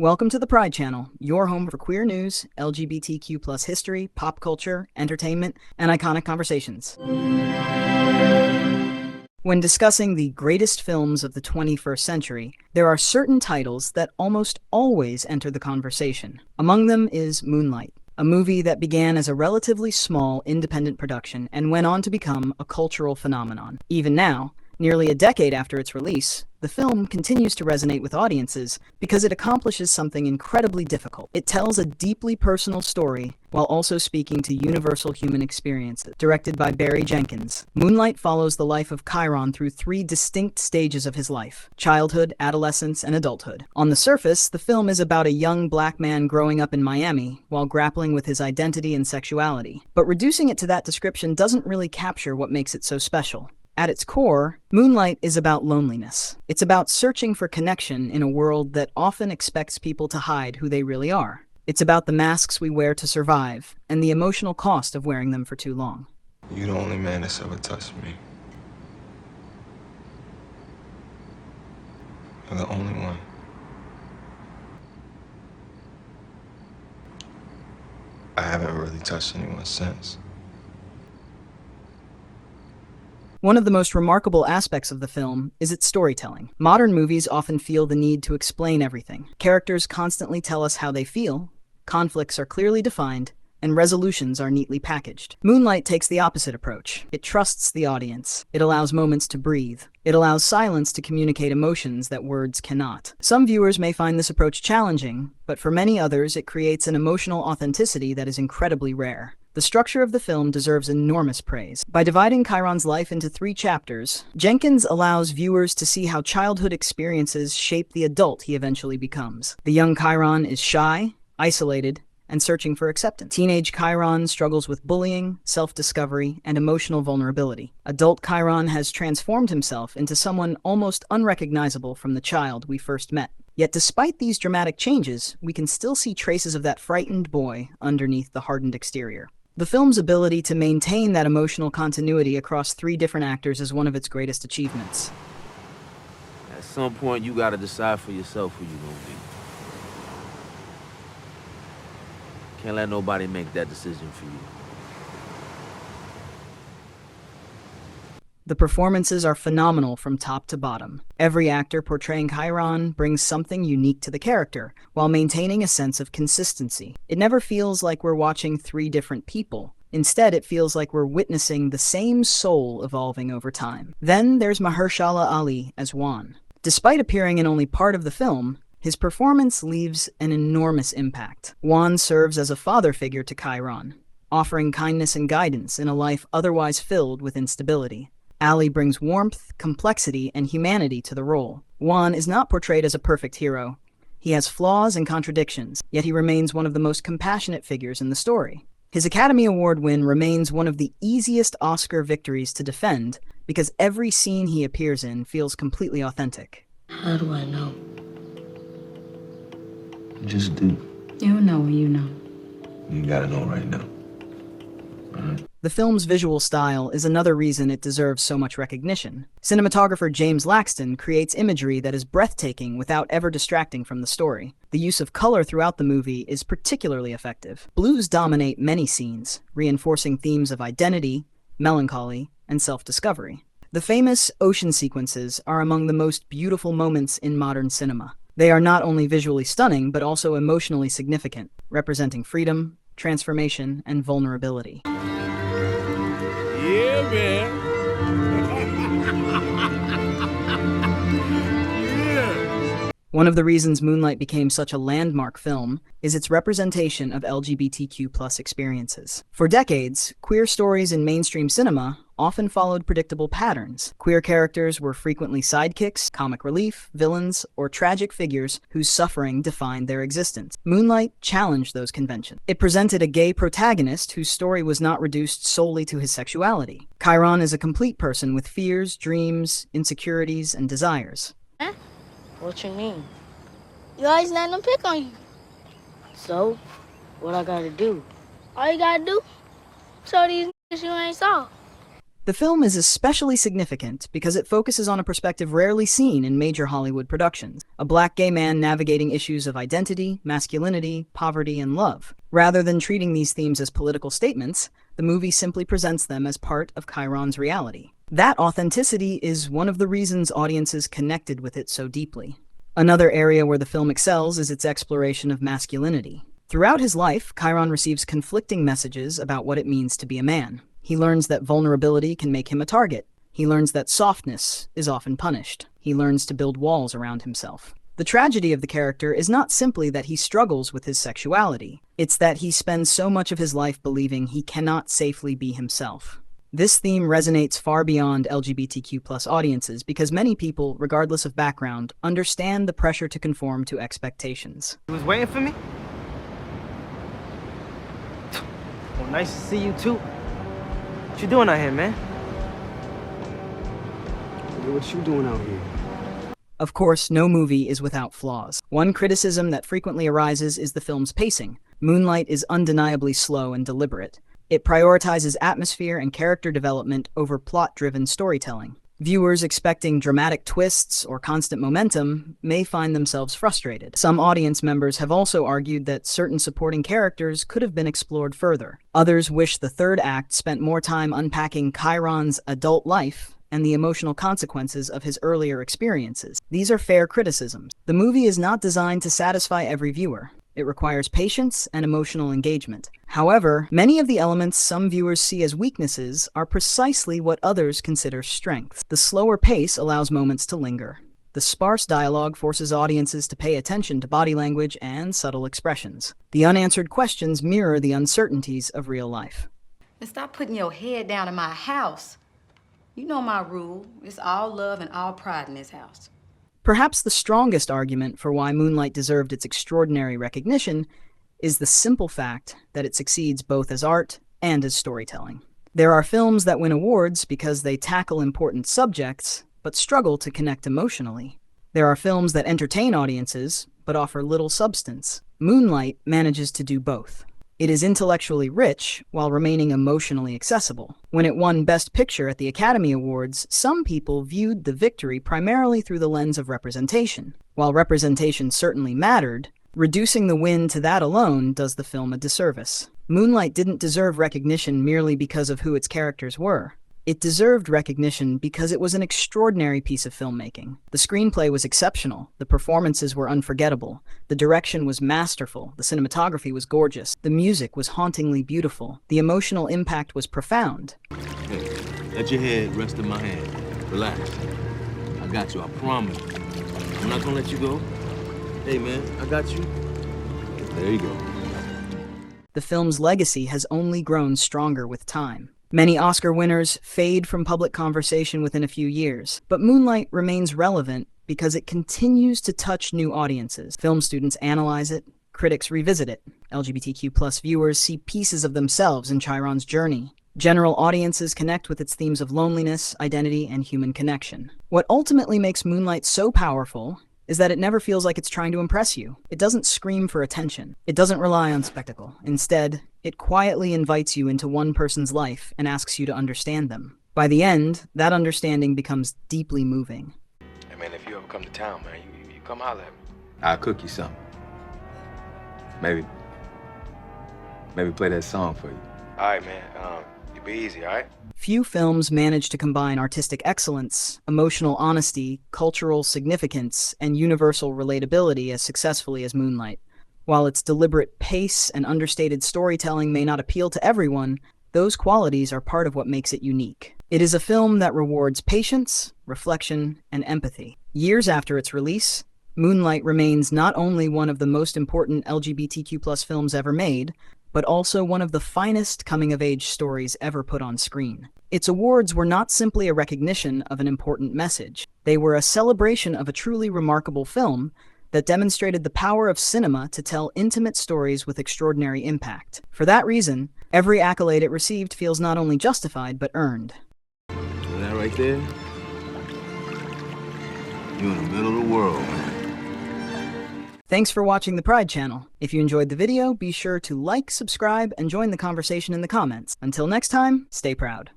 Welcome to the Pride Channel, your home for queer news, LGBTQ+ history, pop culture, entertainment, and iconic conversations. When discussing the greatest films of the 21st century, there are certain titles that almost always enter the conversation. Among them is Moonlight, a movie that began as a relatively small independent production and went on to become a cultural phenomenon. Even now, nearly a decade after its release, the film continues to resonate with audiences because it accomplishes something incredibly difficult. It tells a deeply personal story while also speaking to universal human experiences. Directed by Barry Jenkins, Moonlight follows the life of Chiron through three distinct stages of his life: childhood, adolescence, and adulthood. On the surface, the film is about a young black man growing up in Miami while grappling with his identity and sexuality. But reducing it to that description doesn't really capture what makes it so special. At its core, Moonlight is about loneliness. It's about searching for connection in a world that often expects people to hide who they really are. It's about the masks we wear to survive and the emotional cost of wearing them for too long. You're the only man that's ever touched me. You're the only one. I haven't really touched anyone since. One of the most remarkable aspects of the film is its storytelling. Modern movies often feel the need to explain everything. Characters constantly tell us how they feel, conflicts are clearly defined, and resolutions are neatly packaged. Moonlight takes the opposite approach. It trusts the audience. It allows moments to breathe. It allows silence to communicate emotions that words cannot. Some viewers may find this approach challenging, but for many others, it creates an emotional authenticity that is incredibly rare. The structure of the film deserves enormous praise. By dividing Chiron's life into 3 chapters, Jenkins allows viewers to see how childhood experiences shape the adult he eventually becomes. The young Chiron is shy, isolated, and searching for acceptance. Teenage Chiron struggles with bullying, self-discovery, and emotional vulnerability. Adult Chiron has transformed himself into someone almost unrecognizable from the child we first met. Yet despite these dramatic changes, we can still see traces of that frightened boy underneath the hardened exterior. The film's ability to maintain that emotional continuity across 3 different actors is one of its greatest achievements. At some point, you gotta decide for yourself who you're gonna be. Can't let nobody make that decision for you. The performances are phenomenal from top to bottom. Every actor portraying Chiron brings something unique to the character, while maintaining a sense of consistency. It never feels like we're watching 3 different people. Instead, it feels like we're witnessing the same soul evolving over time. Then there's Mahershala Ali as Juan. Despite appearing in only part of the film, his performance leaves an enormous impact. Juan serves as a father figure to Chiron, offering kindness and guidance in a life otherwise filled with instability. Ali brings warmth, complexity, and humanity to the role. Juan is not portrayed as a perfect hero. He has flaws and contradictions, yet he remains one of the most compassionate figures in the story. His Academy Award win remains one of the easiest Oscar victories to defend because every scene he appears in feels completely authentic. How do I know? Just do. You'll know when you know. You gotta know right now. The film's visual style is another reason it deserves so much recognition. Cinematographer James Laxton creates imagery that is breathtaking without ever distracting from the story. The use of color throughout the movie is particularly effective. Blues dominate many scenes, reinforcing themes of identity, melancholy, and self-discovery. The famous ocean sequences are among the most beautiful moments in modern cinema. They are not only visually stunning, but also emotionally significant, representing freedom, transformation, and vulnerability. Yeah, man. Yeah. One of the reasons Moonlight became such a landmark film is its representation of LGBTQ+ experiences. For decades, queer stories in mainstream cinema often followed predictable patterns. Queer characters were frequently sidekicks, comic relief, villains, or tragic figures whose suffering defined their existence. Moonlight challenged those conventions. It presented a gay protagonist whose story was not reduced solely to his sexuality. Chiron is a complete person with fears, dreams, insecurities, and desires. Huh? What you mean? You always let them pick on you. So, what I gotta do? All you gotta do, show these niggas you ain't soft. The film is especially significant because it focuses on a perspective rarely seen in major Hollywood productions: a black gay man navigating issues of identity, masculinity, poverty, and love. Rather than treating these themes as political statements, the movie simply presents them as part of Chiron's reality. That authenticity is one of the reasons audiences connected with it so deeply. Another area where the film excels is its exploration of masculinity. Throughout his life, Chiron receives conflicting messages about what it means to be a man. He learns that vulnerability can make him a target. He learns that softness is often punished. He learns to build walls around himself. The tragedy of the character is not simply that he struggles with his sexuality. It's that he spends so much of his life believing he cannot safely be himself. This theme resonates far beyond LGBTQ+ audiences because many people, regardless of background, understand the pressure to conform to expectations. You was waiting for me? Well, nice to see you too. What you doing out here, man? What you doing out here? Of course, no movie is without flaws. One criticism that frequently arises is the film's pacing. Moonlight is undeniably slow and deliberate. It prioritizes atmosphere and character development over plot-driven storytelling. Viewers expecting dramatic twists or constant momentum may find themselves frustrated. Some audience members have also argued that certain supporting characters could have been explored further. Others wish the third act spent more time unpacking Chiron's adult life and the emotional consequences of his earlier experiences. These are fair criticisms. The movie is not designed to satisfy every viewer. It requires patience and emotional engagement. However, many of the elements some viewers see as weaknesses are precisely what others consider strengths. The slower pace allows moments to linger. The sparse dialogue forces audiences to pay attention to body language and subtle expressions. The unanswered questions mirror the uncertainties of real life. And stop putting your head down in my house. You know my rule. It's all love and all pride in this house. Perhaps the strongest argument for why Moonlight deserved its extraordinary recognition is the simple fact that it succeeds both as art and as storytelling. There are films that win awards because they tackle important subjects, but struggle to connect emotionally. There are films that entertain audiences, but offer little substance. Moonlight manages to do both. It is intellectually rich while remaining emotionally accessible. When it won Best Picture at the Academy Awards, some people viewed the victory primarily through the lens of representation. While representation certainly mattered, reducing the win to that alone does the film a disservice. Moonlight didn't deserve recognition merely because of who its characters were. It deserved recognition because it was an extraordinary piece of filmmaking. The screenplay was exceptional, the performances were unforgettable, the direction was masterful, the cinematography was gorgeous, the music was hauntingly beautiful, the emotional impact was profound. Hey, let your head rest in my hand. Relax. I got you, I promise. I'm not gonna let you go. Hey, man, I got you. There you go. The film's legacy has only grown stronger with time. Many Oscar winners fade from public conversation within a few years, but Moonlight remains relevant because it continues to touch new audiences. Film students analyze it, critics revisit it, LGBTQ+ viewers see pieces of themselves in Chiron's journey. General audiences connect with its themes of loneliness, identity, and human connection. What ultimately makes Moonlight so powerful is that it never feels like it's trying to impress you. It doesn't scream for attention. It doesn't rely on spectacle. Instead, it quietly invites you into one person's life and asks you to understand them. By the end, that understanding becomes deeply moving. Hey man, if you ever come to town, man, you come holler at me. I'll cook you something. Maybe play that song for you. All right, man. You be easy, all right? Few films manage to combine artistic excellence, emotional honesty, cultural significance, and universal relatability as successfully as Moonlight. While its deliberate pace and understated storytelling may not appeal to everyone, those qualities are part of what makes it unique. It is a film that rewards patience, reflection, and empathy. Years after its release, Moonlight remains not only one of the most important LGBTQ+ films ever made, but also one of the finest coming-of-age stories ever put on screen. Its awards were not simply a recognition of an important message. They were a celebration of a truly remarkable film that demonstrated the power of cinema to tell intimate stories with extraordinary impact. For that reason, every accolade it received feels not only justified, but earned. And that right there, you're in the middle of the world, man. Thanks for watching the Pride Channel. If you enjoyed the video, be sure to like, subscribe, and join the conversation in the comments. Until next time, stay proud.